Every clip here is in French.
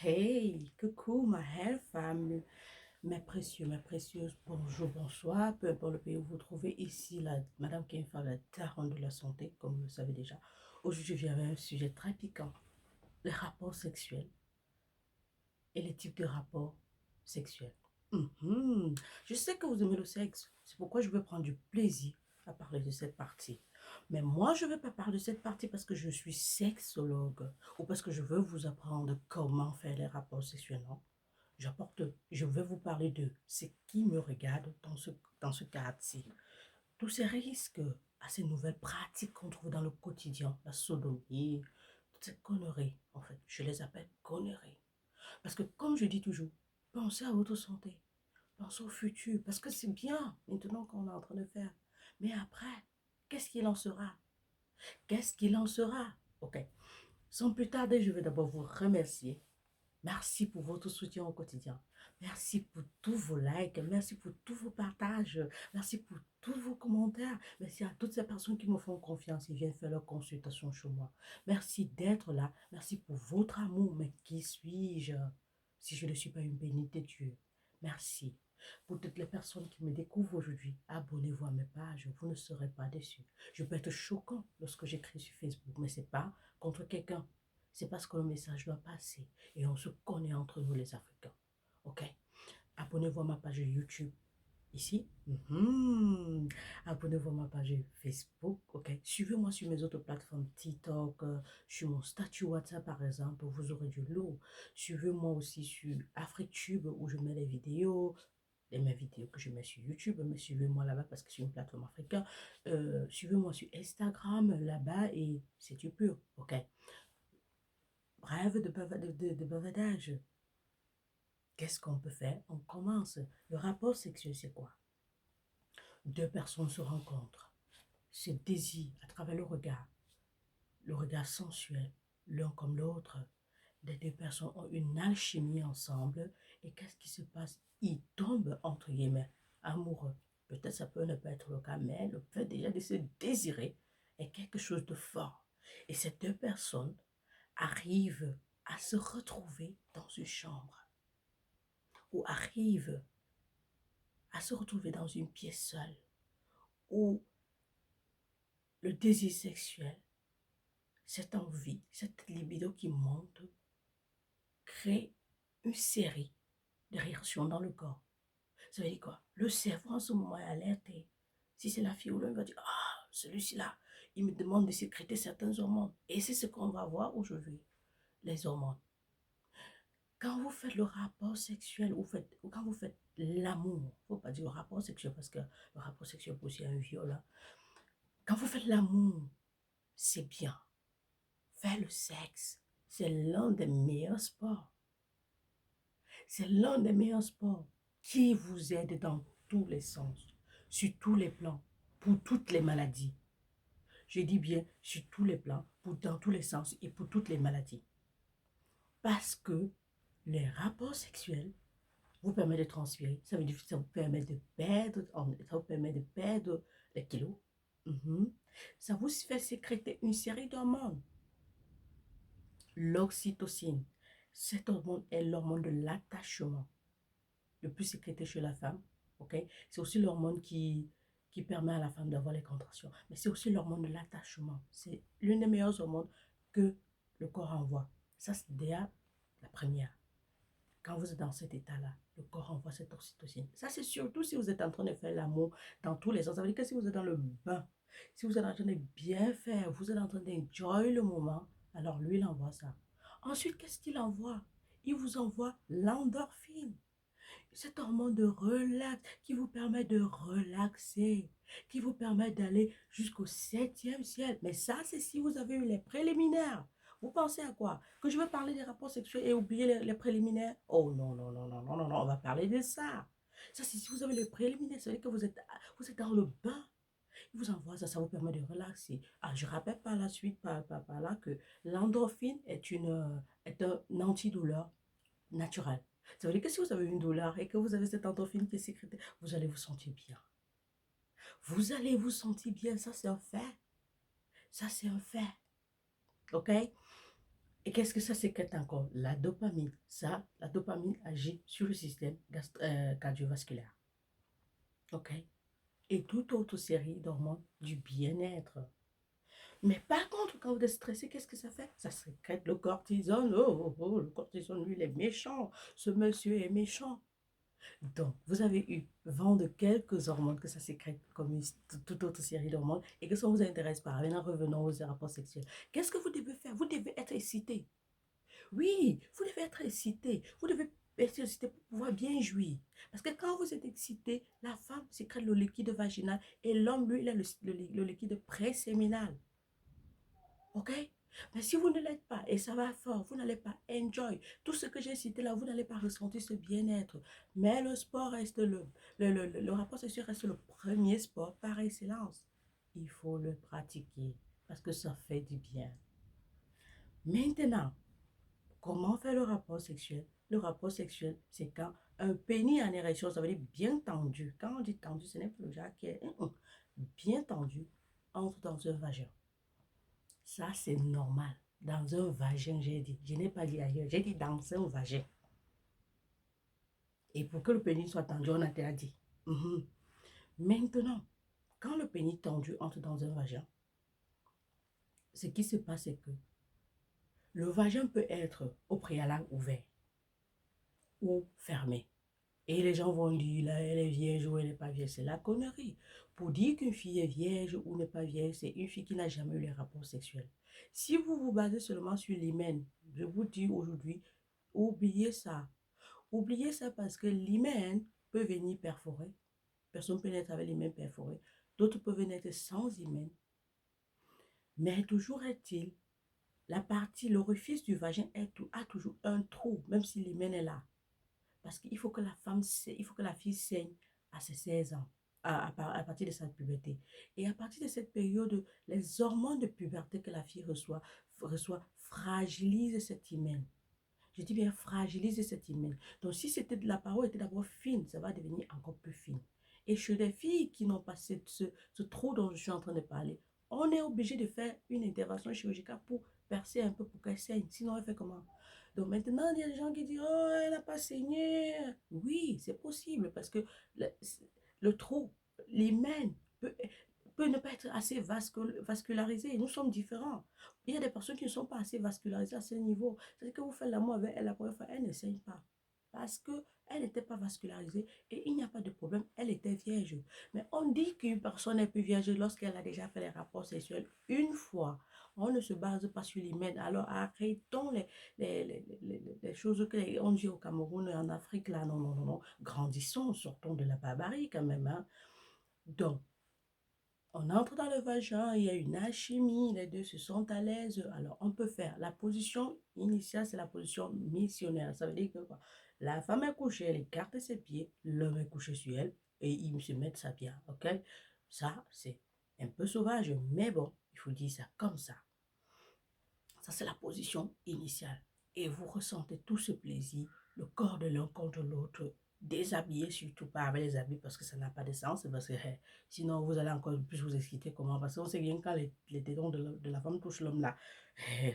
Hey, coucou ma belle femme, mes précieuses, bonjour, bonsoir, peu importe le pays où vous vous trouvez, ici la Madame Kenfa, la daronne de la santé, comme vous le savez déjà. Aujourd'hui, je viens avec un sujet très piquant, les rapports sexuels et les types de rapports sexuels. Je sais que vous aimez le sexe, c'est pourquoi je veux prendre du plaisir à parler de cette partie. Mais moi, je ne veux pas parler de cette partie parce que je suis sexologue ou parce que je veux vous apprendre comment faire les rapports sexuels. Non, je vais vous parler de ce qui me regarde dans ce cadre-ci. Tous ces risques à ces nouvelles pratiques qu'on trouve dans le quotidien, la sodomie, toutes ces conneries, en fait, je les appelle conneries. Parce que comme je dis toujours, pensez à votre santé, pensez au futur, parce que c'est bien maintenant qu'on est en train de faire. Mais après, qu'est-ce qu'il en sera? Qu'est-ce qu'il en sera? Ok. Sans plus tarder, je vais d'abord vous remercier. Merci pour votre soutien au quotidien. Merci pour tous vos likes. Merci pour tous vos partages. Merci pour tous vos commentaires. Merci à toutes ces personnes qui me font confiance et viennent faire leur consultation chez moi. Merci d'être là. Merci pour votre amour. Mais qui suis-je si je ne suis pas une bénite de Dieu? Merci. Pour toutes les personnes qui me découvrent aujourd'hui, abonnez-vous à mes pages, vous ne serez pas déçus. Je peux être choquant lorsque j'écris sur Facebook, mais ce n'est pas contre quelqu'un. C'est parce que le message doit passer et on se connaît entre nous les Africains. Ok? Abonnez-vous à ma page YouTube ici. Abonnez-vous à ma page Facebook. Ok? Suivez-moi sur mes autres plateformes TikTok, sur mon statut WhatsApp par exemple, vous aurez du lot. Suivez-moi aussi sur AfriTube où je mets mes vidéos que je mets sur YouTube, mais suivez-moi là-bas parce que c'est une plateforme africaine. Suivez-moi sur Instagram là-bas et c'est du pur. Ok? Bref de bavardage. Qu'est-ce qu'on peut faire? On commence. Le rapport sexuel, c'est quoi? Deux personnes se rencontrent, se désirent à travers le regard sensuel, l'un comme l'autre. Les deux personnes ont une alchimie ensemble. Et qu'est-ce qui se passe? Ils tombent, entre guillemets, amoureux. Peut-être ça peut ne pas être le cas, mais le fait déjà de se désirer est quelque chose de fort. Et ces deux personnes arrivent à se retrouver dans une chambre ou arrivent à se retrouver dans une pièce seule où le désir sexuel, cette envie, cette libido qui monte, crée une série de réactions dans le corps. Ça veut dire quoi? Le cerveau en ce moment est alerté. Si c'est la fille ou l'homme, il va dire, ah, celui-ci-là, il me demande de sécréter certains hormones. Et c'est ce qu'on va voir aujourd'hui, les hormones. Quand vous faites le rapport sexuel, ou quand vous faites l'amour, il ne faut pas dire le rapport sexuel parce que le rapport sexuel peut aussi un viol. Hein. Quand vous faites l'amour, c'est bien. Faire le sexe, c'est l'un des meilleurs sports. C'est l'un des meilleurs sports qui vous aide dans tous les sens, sur tous les plans, pour toutes les maladies. Je dis bien sur tous les plans, dans tous les sens et pour toutes les maladies. Parce que les rapports sexuels vous permettent de transpirer. Ça veut dire que ça vous permet de perdre, ça vous permet de perdre les kilos. Mhm. Ça vous fait sécréter une série d'hormones. L'oxytocine, cet hormone est l'hormone de l'attachement, le plus sécrété chez la femme. Okay? C'est aussi l'hormone qui permet à la femme d'avoir les contractions. Mais c'est aussi l'hormone de l'attachement. C'est l'une des meilleures hormones que le corps envoie. Ça, c'est déjà la première. Quand vous êtes dans cet état-là, le corps envoie cette oxytocine. Ça, c'est surtout si vous êtes en train de faire l'amour dans tous les sens. Ça veut dire que si vous êtes dans le bain, si vous êtes en train de bien faire, vous êtes en train d'enjoy le moment, alors lui, il envoie ça. Ensuite, qu'est-ce qu'il envoie? Il vous envoie l'endorphine. Cet hormone de relax qui vous permet de relaxer, qui vous permet d'aller jusqu'au septième ciel. Mais ça, c'est si vous avez eu les préliminaires. Vous pensez à quoi? Que je vais parler des rapports sexuels et oublier les préliminaires? Oh non, non, non, non, non, non, non, on va parler de ça. Ça, c'est si vous avez les préliminaires, ça veut dire que vous êtes dans le bain. Il vous envoie ça, ça vous permet de relaxer. Ah, je rappelle par la suite, par là, que l'endorphine est un antidouleur naturel. Ça veut dire que si vous avez une douleur et que vous avez cette endorphine qui est sécrétée, vous allez vous sentir bien. Vous allez vous sentir bien, ça c'est un fait. Ça c'est un fait. Ok? Et qu'est-ce que ça sécrète encore? La dopamine. Ça, la dopamine agit sur le système cardiovasculaire. OK? Et toute autre série d'hormones du bien-être. Mais par contre, quand vous êtes stressé, qu'est-ce que ça fait? Ça sécrète le cortisone. Oh, oh, oh, le cortisone, lui, il est méchant. Ce monsieur est méchant. Donc, vous avez eu vent de quelques hormones que ça sécrète comme toute autre série d'hormones et que ça ne vous intéresse pas. Maintenant, revenons aux rapports sexuels. Qu'est-ce que vous devez faire? Vous devez être excité. Oui, vous devez être excité. Vous devez être excité pour pouvoir bien jouir. Parce que quand vous êtes excité, la femme sécrète le liquide vaginal et l'homme, lui, il a le liquide préséminal. OK? Mais si vous ne l'êtes pas, et ça va fort, vous n'allez pas enjoy tout ce que j'ai cité là, vous n'allez pas ressentir ce bien-être. Mais le sport reste le rapport sexuel reste le premier sport par excellence. Il faut le pratiquer parce que ça fait du bien. Maintenant, comment faire le rapport sexuel? Le rapport sexuel, c'est quand un pénis en érection, ça veut dire bien tendu. Quand on dit tendu, ce n'est pas le genre qui est bien tendu, entre dans un vagin. Ça, c'est normal. Dans un vagin, j'ai dit. Je n'ai pas dit ailleurs. J'ai dit dans un vagin. Et pour que le pénis soit tendu, on a interdit. Maintenant, quand le pénis tendu entre dans un vagin, ce qui se passe, c'est que le vagin peut être au préalable ouvert ou fermé. Et les gens vont dire, là, elle est vierge ou elle n'est pas vierge. C'est la connerie. Pour dire qu'une fille est vierge ou n'est pas vierge, c'est une fille qui n'a jamais eu les rapports sexuels. Si vous vous basez seulement sur l'hymen, je vous dis aujourd'hui, oubliez ça. Oubliez ça parce que l'hymen peut venir perforer. Personne peut naître avec l'hymen perforé. D'autres peuvent naître sans hymen. Mais toujours est-il, la partie, l'orifice du vagin a toujours un trou, même si l'hymen est là. Parce qu'il faut que la femme, il faut que la fille saigne à ses 16 ans, à partir de sa puberté. Et à partir de cette période, les hormones de puberté que la fille reçoit fragilisent cet hymen. Je dis bien fragiliser cet hymen. Donc si la paroi était d'abord fine, ça va devenir encore plus fine. Et chez les filles qui n'ont pas ce trou dont je suis en train de parler, on est obligé de faire une intervention chirurgicale pour percer un peu pour qu'elle saigne. Sinon, elle fait comment? Donc maintenant, il y a des gens qui disent, oh, elle n'a pas saigné. Oui, c'est possible parce que le trou, l'hymen peut ne pas être assez vascularisé. Nous sommes différents. Il y a des personnes qui ne sont pas assez vascularisées à ce niveau. C'est-à-dire que vous faites l'amour avec elle la première fois, elle ne saigne pas. Parce qu'elle n'était pas vascularisée et il n'y a pas de problème, elle était vierge. Mais on dit qu'une personne est plus vierge lorsqu'elle a déjà fait les rapports sexuels une fois. On ne se base pas sur l'hymen. Alors arrêtons les choses qu'on dit au Cameroun et en Afrique. Là, non, non, non, non. Grandissons, sortons de la barbarie quand même. Hein. Donc, on entre dans le vagin, il y a une alchimie, les deux se sentent à l'aise. Alors, on peut faire la position initiale, c'est la position missionnaire. Ça veut dire que quoi? La femme est couchée, elle écarte ses pieds, l'homme est couché sur elle et ils se mettent ça bien, ok? Ça, c'est un peu sauvage, mais bon, il faut dire ça comme ça. Ça, c'est la position initiale. Et vous ressentez tout ce plaisir, le corps de l'un contre l'autre, déshabillé, surtout pas avec les habits parce que ça n'a pas de sens. Parce que sinon, vous allez encore plus vous exciter. Comment? Parce qu'on sait bien quand les tétons de la femme touchent l'homme là,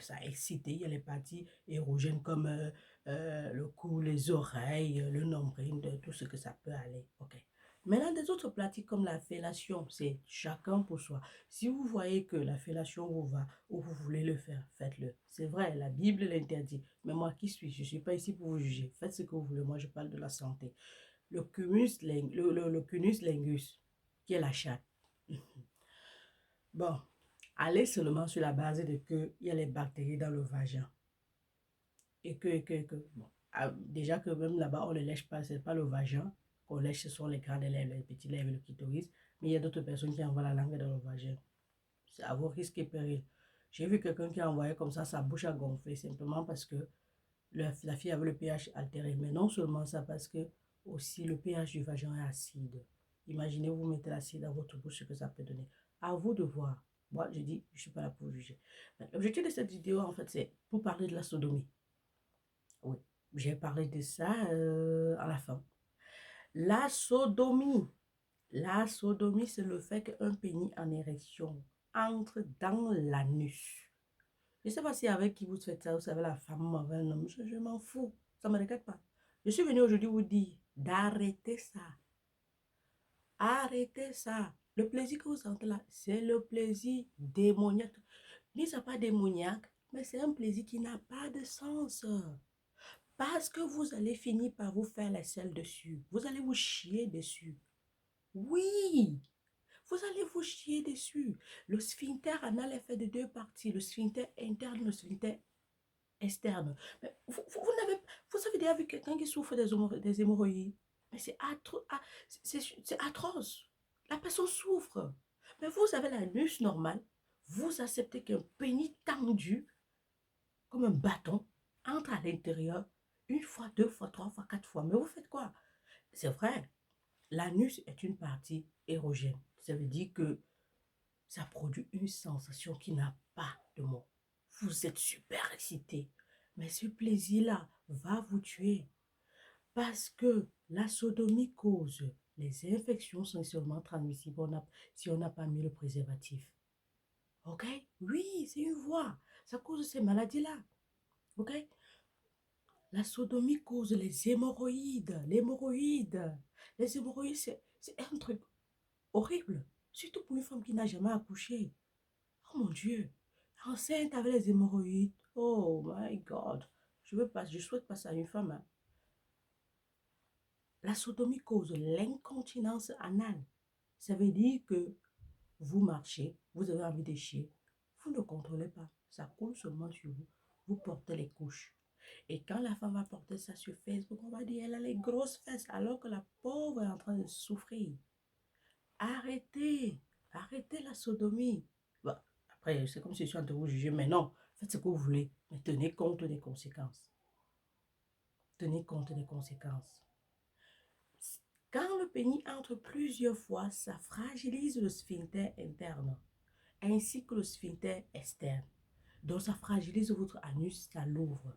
ça excite. Il y a les parties érogènes comme le cou, les oreilles, le nombril, tout ce que ça peut aller. Ok. Maintenant, des autres pratiques comme la fellation, c'est chacun pour soi. Si vous voyez que la fellation vous va ou vous voulez le faire, faites-le. C'est vrai, la Bible l'interdit. Mais moi, qui suis-je? Je ne suis pas ici pour vous juger. Faites ce que vous voulez. Moi, je parle de la santé. Le cunus lingus, qui est la chatte. Bon, allez seulement sur la base de que il y a les bactéries dans le vagin. Bon. Déjà que même là-bas, on ne lèche pas, c'est pas le vagin qu'on lèche, ce sont les grandes lèvres, les petites lèvres, le clitoris. Mais il y a d'autres personnes qui envoient la langue dans le vagin. C'est à vos risques et périls. J'ai vu quelqu'un qui a envoyé comme ça, sa bouche a gonflé, simplement parce que la fille avait le pH altéré. Mais non seulement ça, parce que aussi le pH du vagin est acide. Imaginez, vous mettez l'acide dans votre bouche, ce que ça peut donner. À vous de voir. Moi, je dis, je ne suis pas là pour juger. L'objectif de cette vidéo, en fait, c'est pour parler de la sodomie. Oui, j'ai parlé de ça à la fin. La sodomie. La sodomie, c'est le fait qu'un pénis en érection entre dans l'anus. Je ne sais pas si avec qui vous faites ça, vous savez, la femme ou avec un homme, je m'en fous. Ça ne me regarde pas. Je suis venue aujourd'hui vous dire d'arrêter ça. Arrêtez ça. Le plaisir que vous sentez là, c'est le plaisir démoniaque. Ni ça pas démoniaque, mais c'est un plaisir qui n'a pas de sens. Parce que vous allez finir par vous faire la selle dessus. Vous allez vous chier dessus. Oui, vous allez vous chier dessus. Le sphincter anal est fait de deux parties. Le sphincter interne, le sphincter externe. Mais vous avez déjà vu quelqu'un qui souffre des hémorroïdes? Mais c'est atroce. La personne souffre. Mais vous avez l'anus normal. Vous acceptez qu'un pénis tendu, comme un bâton, entre à l'intérieur une fois, deux fois, trois fois, quatre fois. Mais vous faites quoi? C'est vrai, l'anus est une partie érogène. Ça veut dire que ça produit une sensation qui n'a pas de mots. Vous êtes super excité. Mais ce plaisir-là va vous tuer. Parce que la sodomie cause les infections sexuellement transmissibles si on n'a pas mis le préservatif. Ok? Oui, c'est une voie. Ça cause ces maladies-là. Ok? La sodomie cause les hémorroïdes. L'hémorroïde. Les hémorroïdes, c'est un truc horrible. Surtout pour une femme qui n'a jamais accouché. Oh mon Dieu. Enceinte avec les hémorroïdes. Oh my God. Je souhaite pas ça à une femme. Hein. La sodomie cause l'incontinence anale. Ça veut dire que vous marchez, vous avez envie de chier. Vous ne contrôlez pas. Ça coule seulement sur vous. Vous portez les couches. Et quand la femme va porter ça sur Facebook, on va dire elle a les grosses fesses alors que la pauvre est en train de souffrir. Arrêtez. Arrêtez la sodomie. Bon, après, c'est comme si je suis en train de vous juger, mais non, faites ce que vous voulez. Mais tenez compte des conséquences. Tenez compte des conséquences. Quand le pénis entre plusieurs fois, ça fragilise le sphincter interne ainsi que le sphincter externe. Donc, ça fragilise votre anus, ça l'ouvre.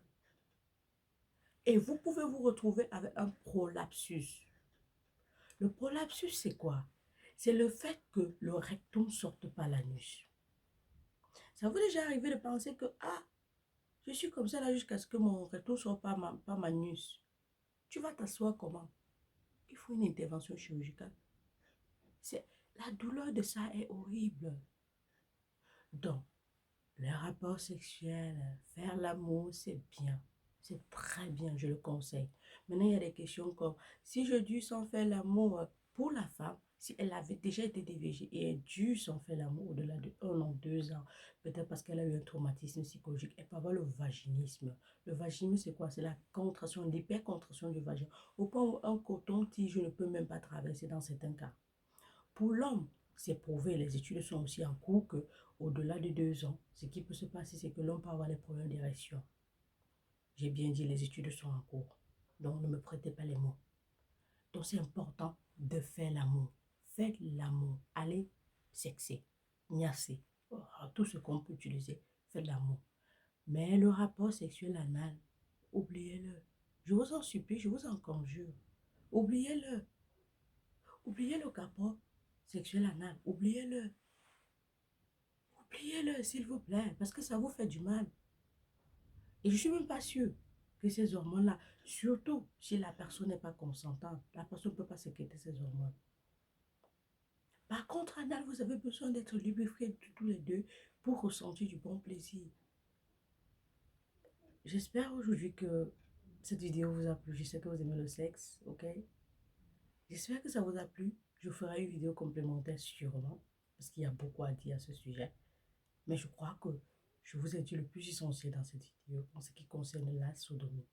Et vous pouvez vous retrouver avec un prolapsus. Le prolapsus, c'est quoi? C'est le fait que le rectum ne sorte pas l'anus. Ça vous est déjà arrivé de penser que, ah, je suis comme ça là jusqu'à ce que mon rectum ne sorte pas pas ma anus. Tu vas t'asseoir comment? Il faut une intervention chirurgicale. La douleur de ça est horrible. Donc, le rapport sexuel, faire l'amour, c'est bien. C'est très bien, je le conseille. Maintenant, il y a des questions comme, si je dû sans faire l'amour pour la femme, si elle avait déjà été DVG et elle dû sans faire l'amour au-delà de 1 an, 2 ans, peut-être parce qu'elle a eu un traumatisme psychologique, elle peut avoir le vaginisme. Le vaginisme, c'est quoi? C'est la contraction, l'hypercontraction du vagin. Au point où un coton-tige ne peut même pas traverser dans certains cas. Pour l'homme, c'est prouvé, les études sont aussi en cours que au-delà de 2 ans, ce qui peut se passer, c'est que l'homme peut avoir des problèmes d'érection. J'ai bien dit, les études sont en cours. Donc, ne me prêtez pas les mots. Donc, c'est important de faire l'amour. Faites l'amour. Allez sexer, niaiser, tout ce qu'on peut utiliser. Faites l'amour. Mais le rapport sexuel anal, oubliez-le. Je vous en supplie, je vous en conjure. Oubliez-le. Oubliez le rapport sexuel anal. Oubliez-le. Oubliez-le, s'il vous plaît, parce que ça vous fait du mal. Et je ne suis même pas sûre que ces hormones-là, surtout si la personne n'est pas consentante, la personne ne peut pas sécréter ces hormones. Par contre, anal, vous avez besoin d'être lubrifiés tous les deux pour ressentir du bon plaisir. J'espère aujourd'hui que cette vidéo vous a plu. Je sais que vous aimez le sexe, ok? J'espère que ça vous a plu. Je ferai une vidéo complémentaire sûrement, parce qu'il y a beaucoup à dire à ce sujet. Mais je crois que je vous ai dit le plus essentiel dans cette vidéo en ce qui concerne la sodomie.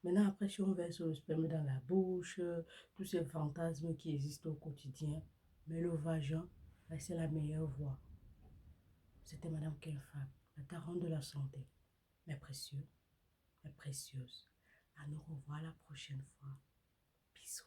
Maintenant, après, si on verse le sperme dans la bouche, tous ces fantasmes qui existent au quotidien, mais le vagin, c'est la meilleure voie. C'était Madame Kenfab, la daronne de la santé. Mes précieux, mes précieuses, à nous revoir la prochaine fois. Bisous.